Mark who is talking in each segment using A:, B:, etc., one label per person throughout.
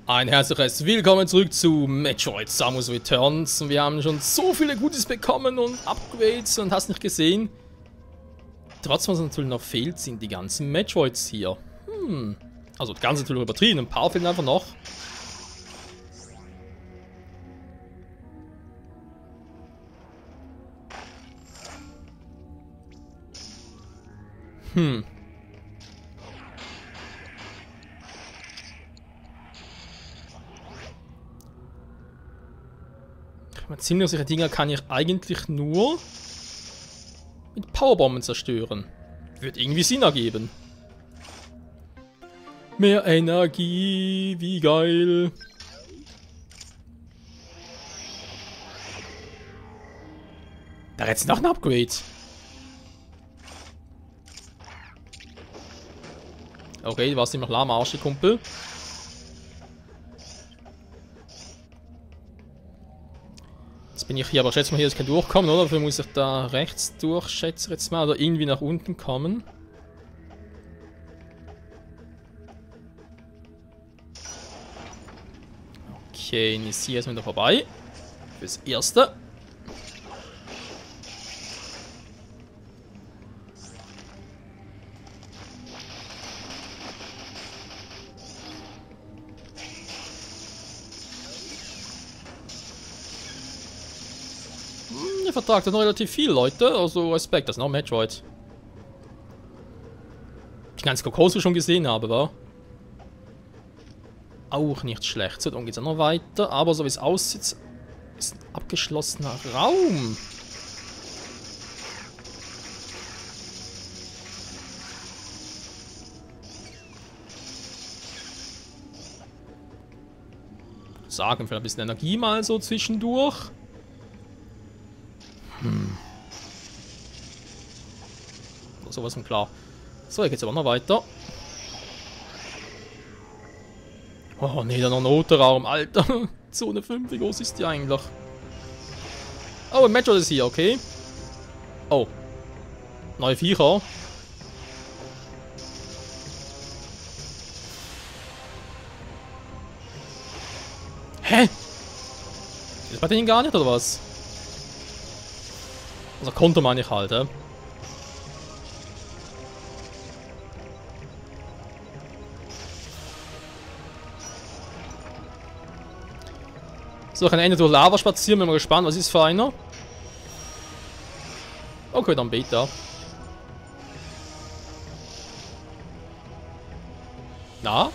A: Ein herzliches Willkommen zurück zu Metroid Samus Returns. Und wir haben schon so viele Goodies bekommen und Upgrades und hast nicht gesehen. Trotzdem, was natürlich noch fehlt, sind die ganzen Metroids hier. Also das Ganze natürlich übertrieben, ein paar fehlen einfach noch. Ziemlich solche Dinger kann ich eigentlich nur mit Powerbomben zerstören. Wird irgendwie Sinn ergeben. Mehr Energie, wie geil. Da jetzt noch ein Upgrade. Okay, du warst immer noch lahm Arsch, Kumpel. Jetzt bin ich hier, aber schätze mal, hier ist kein Durchkommen, oder? Dafür muss ich da rechts durch, schätze jetzt mal, oder irgendwie nach unten kommen. Okay, ist hier erstmal wieder vorbei. Fürs Erste. Der vertragt noch relativ viel, Leute. Also Respekt, das ist noch Metroid. Die ganze Kokose schon gesehen habe, wa? Auch nicht schlecht. So, dann geht es noch weiter. Aber so wie es aussieht, ist ein abgeschlossener Raum. Sagen, vielleicht ein bisschen Energie mal so zwischendurch. Sowas von klar. So, hier geht's aber noch weiter. Oh nee, da noch ein Notenraum, Alter. Zone 5, wie groß ist die eigentlich? Oh, ein Metroid ist hier, okay. Oh. Neue Viecher. Hä? Ist bei denen gar nicht, oder was? Also konnte man nicht halt, hä? So, ich kann Ende durch Lava spazieren, bin mal gespannt, was ist für einer? Okay, dann Beta. Na?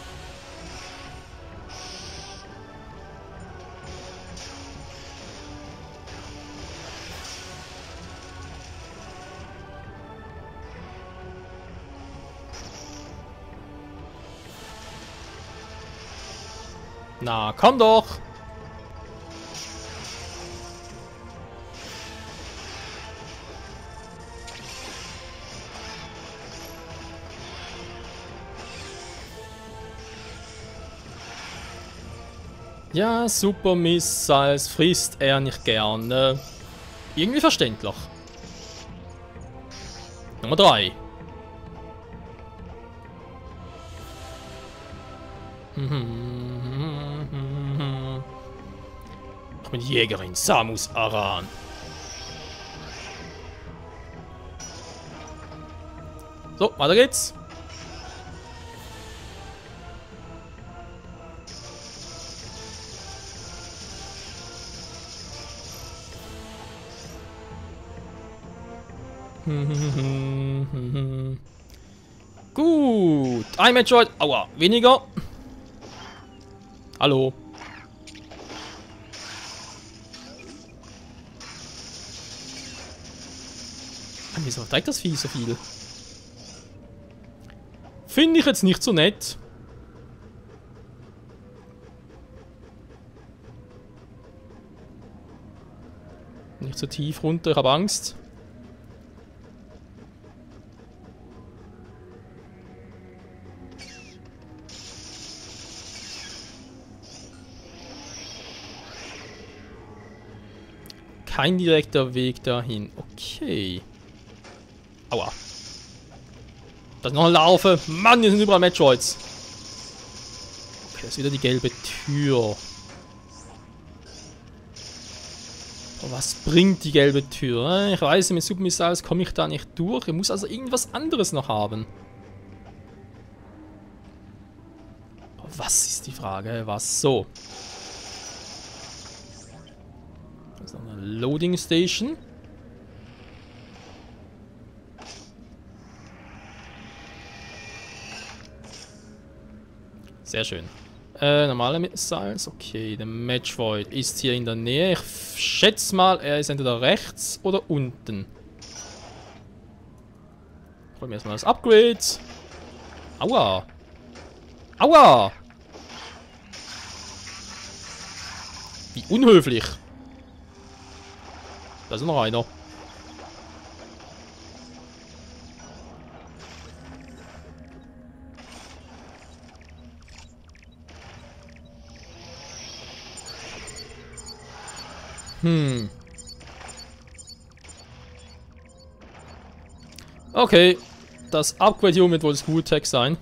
A: Na, komm doch! Ja, Super Missiles frisst er nicht gerne. Irgendwie verständlich. Nummer 3. Ich bin Jägerin Samus Aran. So, weiter geht's. Gut. Ein Metroid. Aua. Weniger. Hallo. Wieso trägt das Vieh so viel? Finde ich jetzt nicht so nett. Nicht so tief runter, ich habe Angst. Kein direkter Weg dahin. Okay. Aua. Da ist noch ein Laufe. Mann, hier sind überall Metroids. Okay, das ist wieder die gelbe Tür. Aber was bringt die gelbe Tür? Ich weiß, mit Super Missiles komme ich da nicht durch. Ich muss also irgendwas anderes noch haben. Aber was ist die Frage? Was so? Das ist noch eine Loading Station. Sehr schön. Normale Missiles. Okay, der Match Void ist hier in der Nähe. Ich schätze mal, er ist entweder rechts oder unten. Holen wir erstmal das Upgrade. Aua. Aua. Wie unhöflich. Da ist noch einer. Okay, das Upgrade hier wird wohl das Cool Tech sein.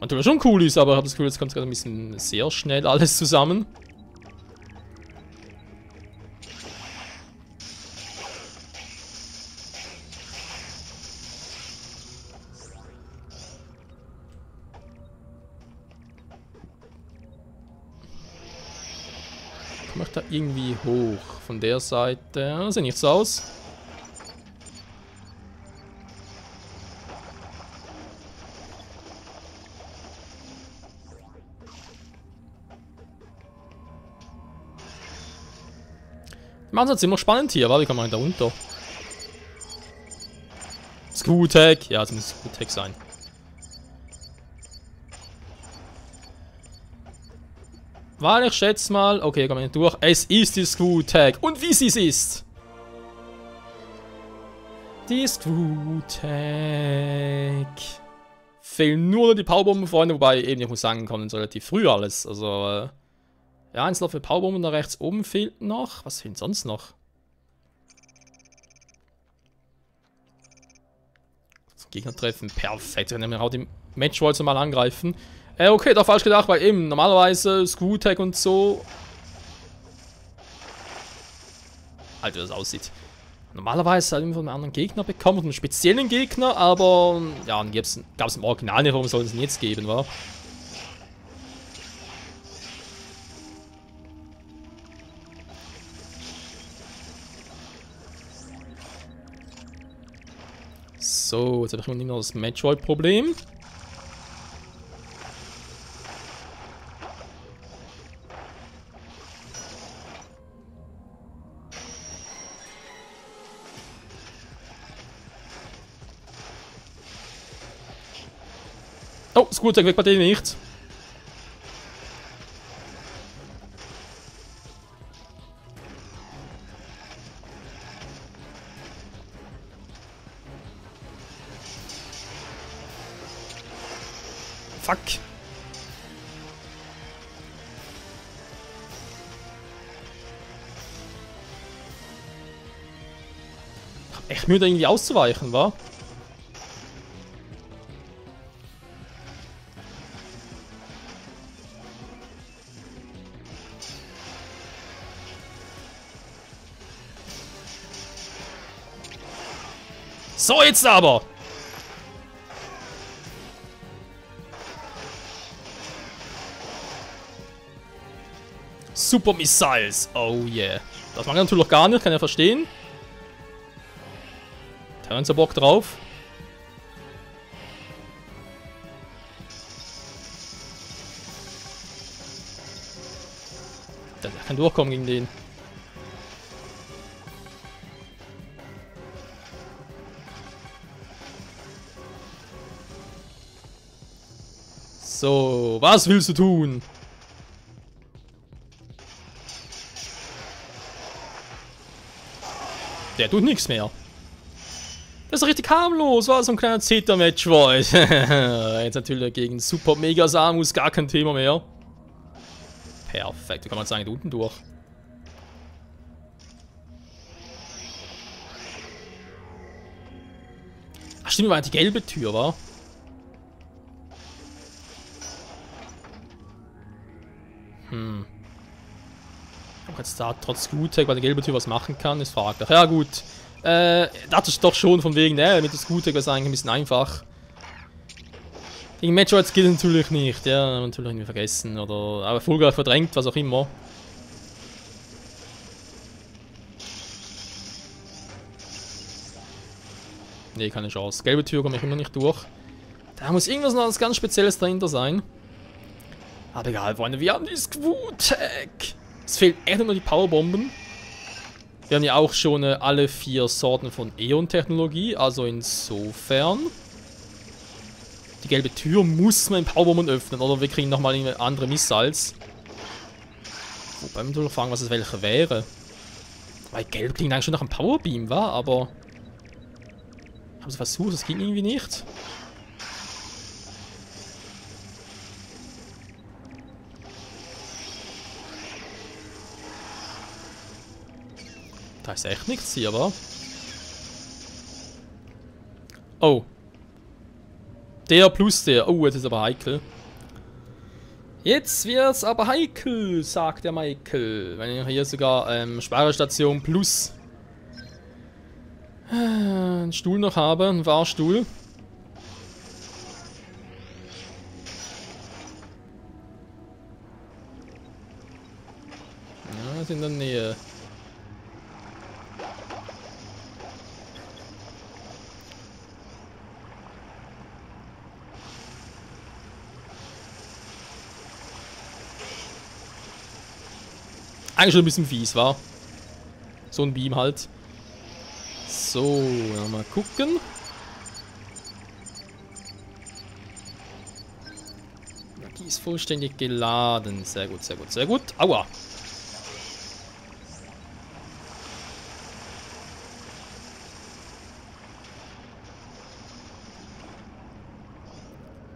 A: Natürlich schon cool ist, aber ich habe das Gefühl, jetzt kommt gerade ein bisschen sehr schnell alles zusammen. Komme ich da irgendwie hoch? Von der Seite sieht nichts aus. Die machen es ziemlich spannend hier, aber wie kann man da runter? Scoo-Tag, ja, es muss Scoo-Tag sein. Weil ich schätze mal, okay, kommen wir nicht durch. Es ist die Screw-Tag. Und wie sie es ist. Die Screw-Tag. Fehlen nur die Powerbomben, Freunde. Wobei, eben, ich muss sagen, kommen relativ früh alles. Also, ja, eins für Powerbomben da rechts oben fehlt noch. Was fehlt sonst noch? Das Gegner treffen. Perfekt. Dann können wir auch die Matchwolze mal angreifen. Okay, doch falsch gedacht, weil eben normalerweise Screw-Tag und so. Alter, wie das aussieht. Normalerweise hat man von einem anderen Gegner bekommen, von einem speziellen Gegner, aber ja, dann gab es im Original nicht, warum soll es denn jetzt geben, wa? So, jetzt habe ich immer noch das Matchvoid-Problem. Oh, ist gut, weg bei denen nicht. Fuck. Ich hab echt Mühe, da irgendwie auszuweichen, wa? So, jetzt aber! Super Missiles, oh yeah. Das mag er natürlich gar nicht, kann er verstehen. Da haben wir Bock drauf. Der kann durchkommen gegen den. So, was willst du tun? Der tut nichts mehr. Das ist doch richtig harmlos, war so ein kleiner Zeta-Match war es. Jetzt natürlich gegen Super Mega Samus gar kein Thema mehr. Perfekt, da kann man sagen, unten durch. Ach stimmt, war die gelbe Tür, war? Ob jetzt da trotz Screwtech bei der gelben Tür was machen kann, ist fraglich. Ja gut. Das ist doch schon von wegen, mit der Screwtech wäre es eigentlich ein bisschen einfach. Gegen Metroid geht natürlich nicht, ja, natürlich irgendwie vergessen oder aber erfolgreich verdrängt, was auch immer. Nee, keine Chance. Gelbe Tür komme ich immer nicht durch. Da muss irgendwas noch ganz Spezielles dahinter sein. Aber egal, Freunde, wir haben die Screwtech. Es fehlen echt nur die Powerbomben. Wir haben ja auch schon alle 4 Sorten von Äon-Technologie, also insofern. Die gelbe Tür muss man in Powerbomben öffnen, oder wir kriegen nochmal andere Missiles. Wobei wir natürlich fragen, was es welche wäre. Weil gelb klingt eigentlich schon nach einem Powerbeam, war, aber... Ich habe es versucht, das ging irgendwie nicht. Da ist echt nichts hier, wa? Oh. Der plus der. Oh, jetzt ist aber heikel. Jetzt wird's aber heikel, sagt der Michael. Wenn ich hier sogar Speicherstation plus einen Stuhl noch habe, einen Fahrstuhl. Ja, ist in der Nähe. Eigentlich schon ein bisschen fies, war. So ein Beam halt. So, mal gucken. Die ist vollständig geladen. Sehr gut, sehr gut, sehr gut. Aua.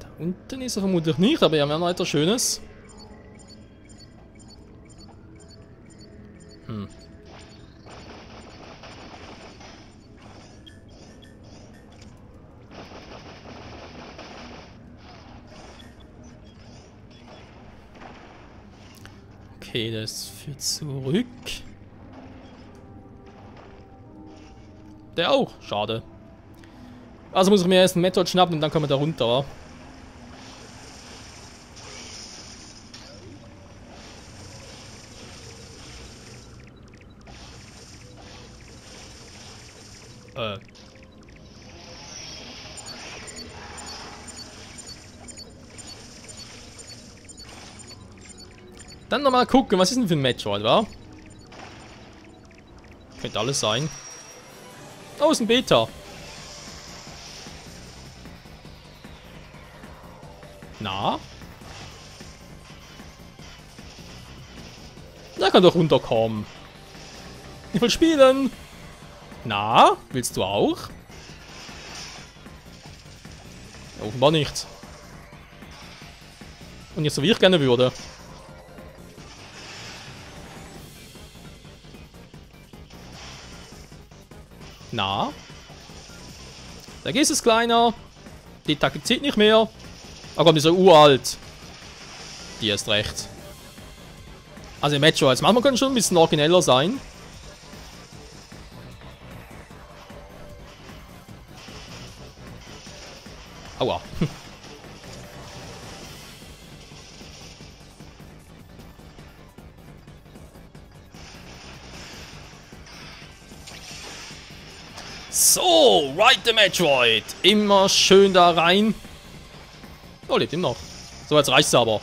A: Da unten ist er vermutlich nicht, aber ja, wir haben noch etwas Schönes. Okay, das führt zurück. Der auch. Schade. Also muss ich mir erst einen Metroid schnappen und dann kommen wir da runter. Dann nochmal gucken, was ist denn für ein Metroid, wa? Könnte alles sein. Oh, ist ein Beta. Na? Da kann doch runterkommen. Ich will spielen. Na? Willst du auch? Offenbar nicht. Und jetzt so wie ich gerne würde. Na? Da geht es kleiner. Die Attacke zieht nicht mehr. Oh Gott, die ist so uralt. Die ist recht. Also im Metroids manchmal können schon ein bisschen origineller sein. Aua. So, right the Metroid. Immer schön da rein. Oh, lebt ihm noch. So, jetzt reicht's aber.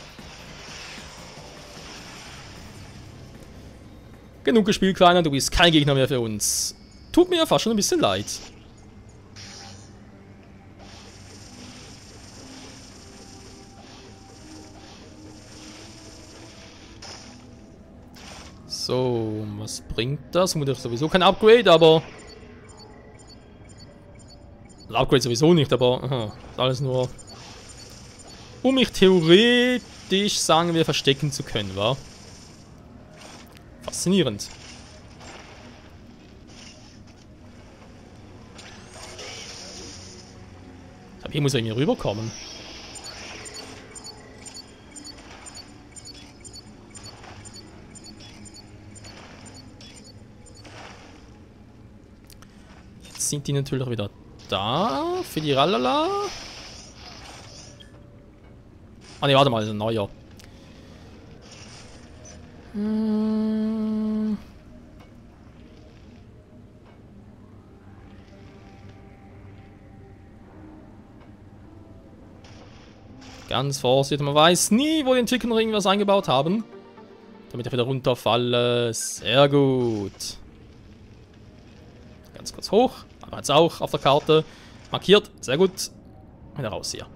A: Genug gespielt, Kleiner. Du bist kein Gegner mehr für uns. Tut mir fast schon ein bisschen leid. So, was bringt das? Vermutlich sowieso kein Upgrade, aber... Upgrade sowieso nicht, aber... Aha, ist alles nur... Um mich theoretisch, sagen wir, verstecken zu können, wa? Faszinierend. Aber hier muss er irgendwie rüberkommen. Jetzt sind die natürlich wieder da. Für die Rallala. Ah ne, warte mal, das ist ein neuer. Ganz vorsichtig, man weiß nie, wo die Entwickler irgendwas eingebaut haben. Damit ich wieder runterfalle. Sehr gut. Ganz kurz hoch. Aber jetzt auch auf der Karte. Markiert. Sehr gut. Wieder raus hier.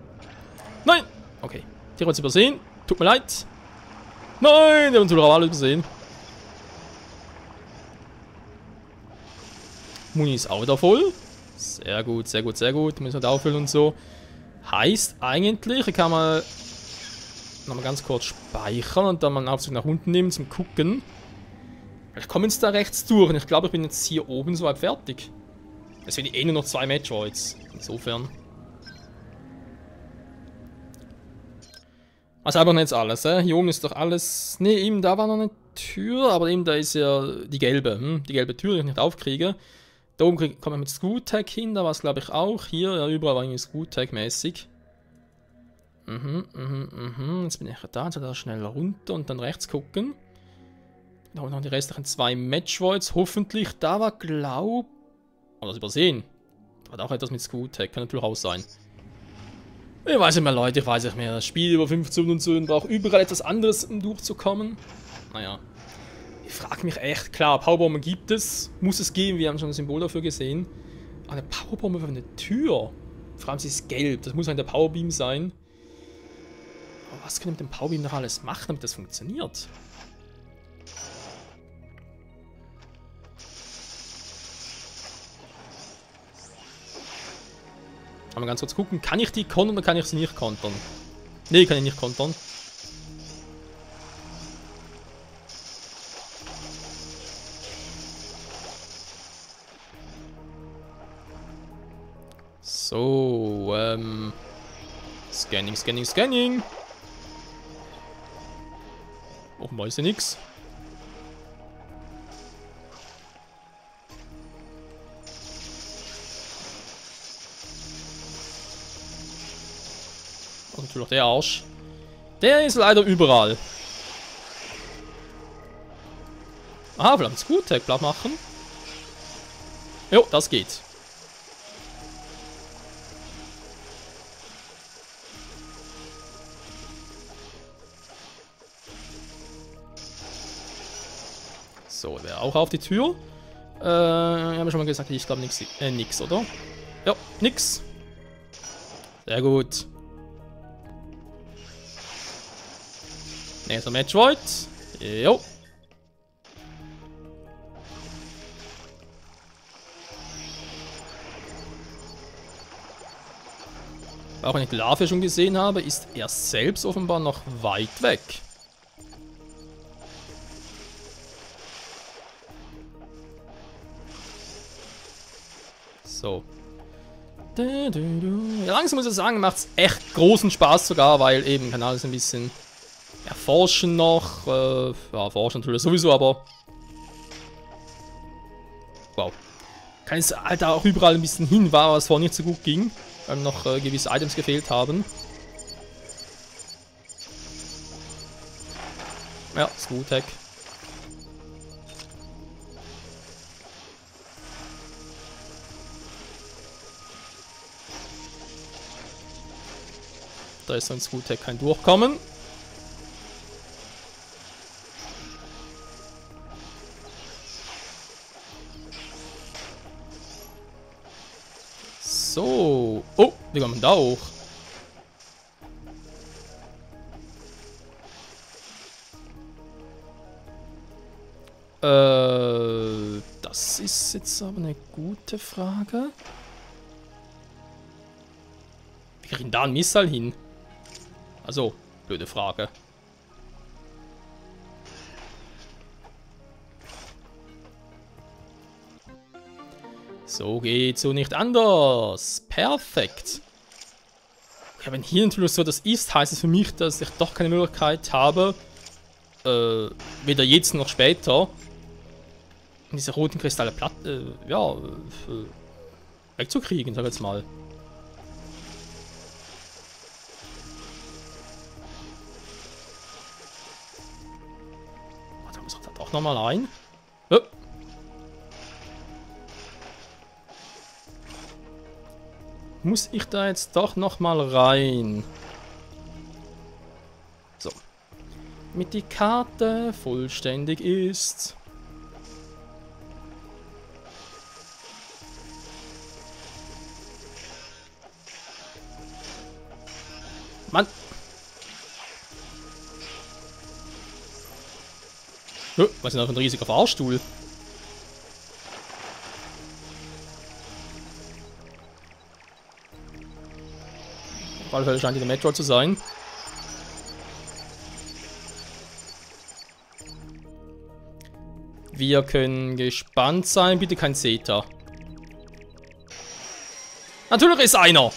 A: Nein! Okay. Die haben uns übersehen. Tut mir leid. Nein! Die haben uns wieder alle übersehen. Muni ist auch wieder voll. Sehr gut, sehr gut, sehr gut. Müssen wir da auffüllen und so. Heißt eigentlich, ich kann mal nochmal ganz kurz speichern und dann mal einen Aufzug nach unten nehmen zum Gucken. Ich komme jetzt da rechts durch und ich glaube, ich bin jetzt hier oben soweit fertig. Es sind eh nur noch 2 Metroids. Insofern. Also aber nicht alles, Hier oben ist doch alles. Ne, eben da war noch eine Tür, aber eben da ist ja die gelbe. Die gelbe Tür, die ich nicht aufkriege. Da oben komme ich mit Screwtag hin, da war es glaube ich auch. Hier, ja, überall war irgendwie Screwtag-mäßig. Jetzt bin ich da, jetzt da schnell runter und dann rechts gucken. Da haben wir noch die restlichen 2 Metroids, hoffentlich. Da war, glaub... Oh, das übersehen. Da war auch etwas mit Screwtag, kann natürlich auch sein. Ich weiß nicht mehr, Leute, ich weiß nicht mehr. Das Spiel über 15 und so und braucht überall etwas anderes, um durchzukommen. Naja. Ich frage mich echt, klar, Powerbomben gibt es, muss es geben, wir haben schon ein Symbol dafür gesehen. Aber eine Powerbombe für eine Tür, vor allem sie ist gelb, das muss halt der Powerbeam sein. Aber was können wir mit dem Powerbeam noch alles machen, damit das funktioniert? Mal ganz kurz gucken, kann ich die kontern oder kann ich sie nicht kontern? Ne, kann ich nicht kontern. So, Scanning, Scanning, Scanning. Offenbar ist ja nix. Und natürlich der Arsch. Der ist leider überall. Ah, vielleicht Screwtag platt machen. Jo, das geht. So, der auch auf die Tür. Ich habe schon mal gesagt, ich glaube nix, oder? Ja, nix. Sehr gut. Nächster Metroid. Jo. Auch wenn ich Larve schon gesehen habe, ist er selbst offenbar noch weit weg. So. Ja, langsam muss ich sagen, macht es echt großen Spaß sogar, weil eben kann alles ein bisschen erforschen noch. Ja, erforschen natürlich sowieso, aber... Wow. Kann jetzt halt auch überall ein bisschen hin, war, was vorhin nicht so gut ging, weil noch gewisse Items gefehlt haben. Ja, Screwtag. Da ist sonst Screwtag kein Durchkommen. So. Oh, wie kommen da hoch? Das ist jetzt aber eine gute Frage. Wie kriegen da ein Missile hin? Also, blöde Frage. So geht's so nicht anders. Perfekt. Okay, wenn hier natürlich so das ist, heißt es für mich, dass ich doch keine Möglichkeit habe, weder jetzt noch später, diese roten Kristalle platt, wegzukriegen, sag ich jetzt mal. Warte, da muss ich da doch nochmal rein. Muss ich da jetzt doch nochmal rein? So. Damit die Karte vollständig ist. Mann! Was ist denn da für ein riesiger Fahrstuhl? Auf alle Fälle scheint die der Metroid zu sein. Wir können gespannt sein. Bitte kein Zeta. Natürlich ist einer!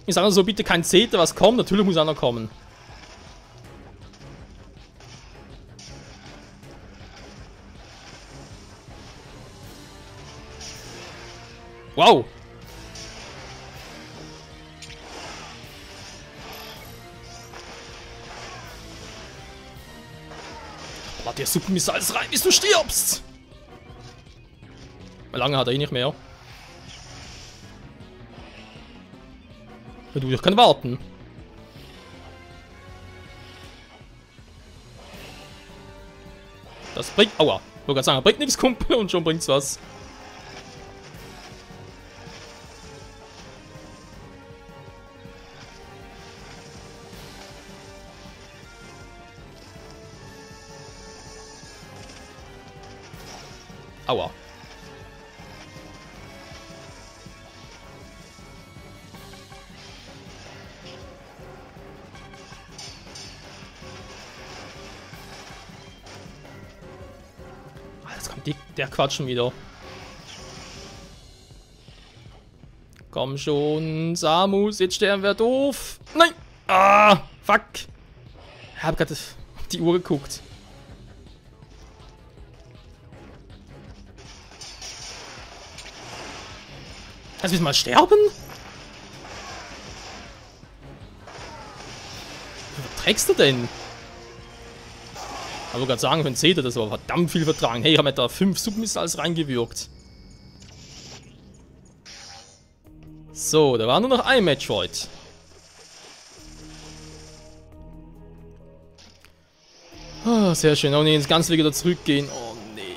A: Ich sage so, bitte kein Zeta, was kommt. Natürlich muss einer kommen. Wow! Warte, der Supermissiles rein, bis du stirbst! Lange hat er eh nicht mehr. Ja, du, ich kann warten. Das bringt... Aua! Ich wollte gerade sagen, bringt nichts, Kumpel, und schon bringt's was. Aua. Jetzt kommt der Quatsch schon wieder. Komm schon, Samus, jetzt sterben wir doof. Nein! Ah, fuck. Ich hab gerade auf die Uhr geguckt. Kannst du mal sterben? Wie verträgst du denn? Ich wollte gerade sagen, wenn seht ihr, das war verdammt viel vertragen. Hey, ich habe mir da 5 Submissiles reingewürgt. So, da war nur noch ein Metroid. Oh, sehr schön. Oh ne, ins ganze Weg wieder zurückgehen. Oh nee.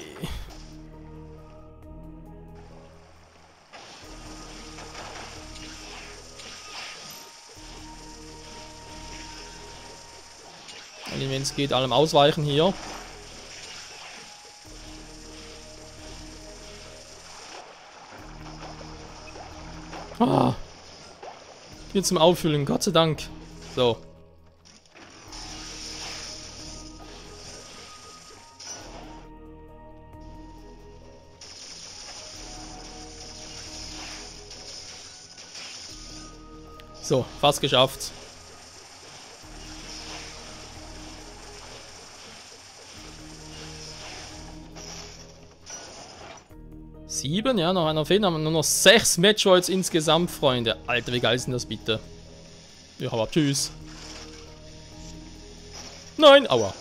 A: Wenn es geht, allem ausweichen hier. Ah. Hier zum Auffüllen, Gott sei Dank. So. So, fast geschafft. Sieben, ja, noch einer fehlt, haben wir nur noch 6 Metroids insgesamt, Freunde. Alter, wie geil ist denn das bitte? Ja, aber tschüss. Nein, aua.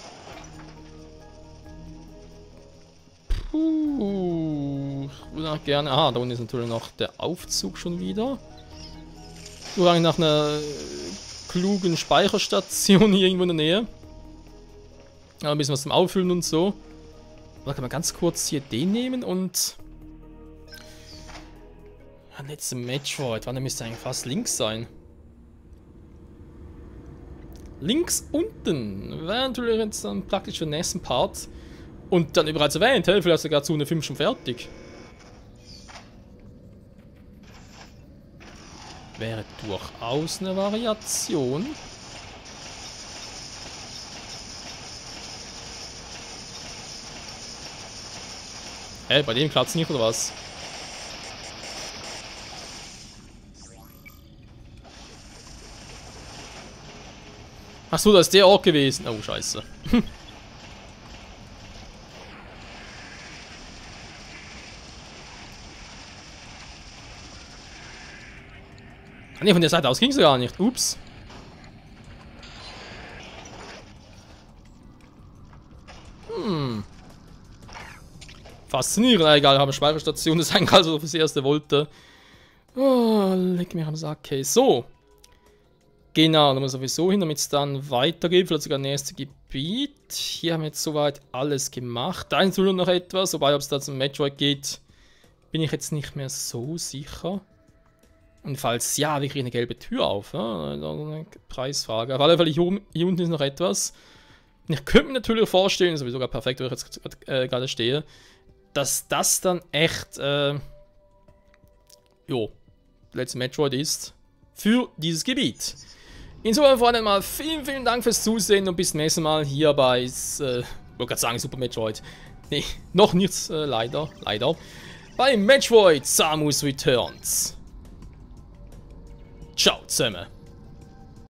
A: Puh, ich würde auch gerne... Aha, da unten ist natürlich noch der Aufzug schon wieder. Ich suche eigentlich nach einer klugen Speicherstation hier irgendwo in der Nähe. Aber ein bisschen was zum Auffüllen und so. Da kann man ganz kurz hier den nehmen und... Letzte Metroid, wann müsste eigentlich fast links sein? Links unten wäre natürlich jetzt dann praktisch für den nächsten Part. Und dann bereits erwähnt, hey, vielleicht sogar zu einer 5 schon fertig. Wäre durchaus eine Variation. Bei dem klappt's nicht, oder was? Achso, das ist der Ort gewesen. Oh, scheiße. Ne, von der Seite aus ging es gar nicht. Ups. Faszinierend. Egal, haben wir Speicherstation. Das ist eigentlich also fürs erste wollte. Oh, leg mich am Sack. Okay, so. Genau, dann muss sowieso hin, damit es dann weitergeht. Vielleicht sogar das nächste Gebiet. Hier haben wir jetzt soweit alles gemacht. Da ist nur noch etwas. Wobei, ob es da zum Metroid geht, bin ich jetzt nicht mehr so sicher. Und falls ja, wir kriegen eine gelbe Tür auf. Ja? Eine Preisfrage. Auf alle Fälle, hier unten ist noch etwas. Und ich könnte mir natürlich vorstellen, ist sowieso perfekt, wo ich jetzt gerade stehe, dass das dann echt, letzte Metroid ist für dieses Gebiet. Insofern vor allem mal vielen Dank fürs Zusehen und bis zum nächsten Mal hier bei, ich wollte gerade sagen Super Metroid. Nee, noch nichts, leider. Bei Metroid Samus Returns. Ciao zusammen.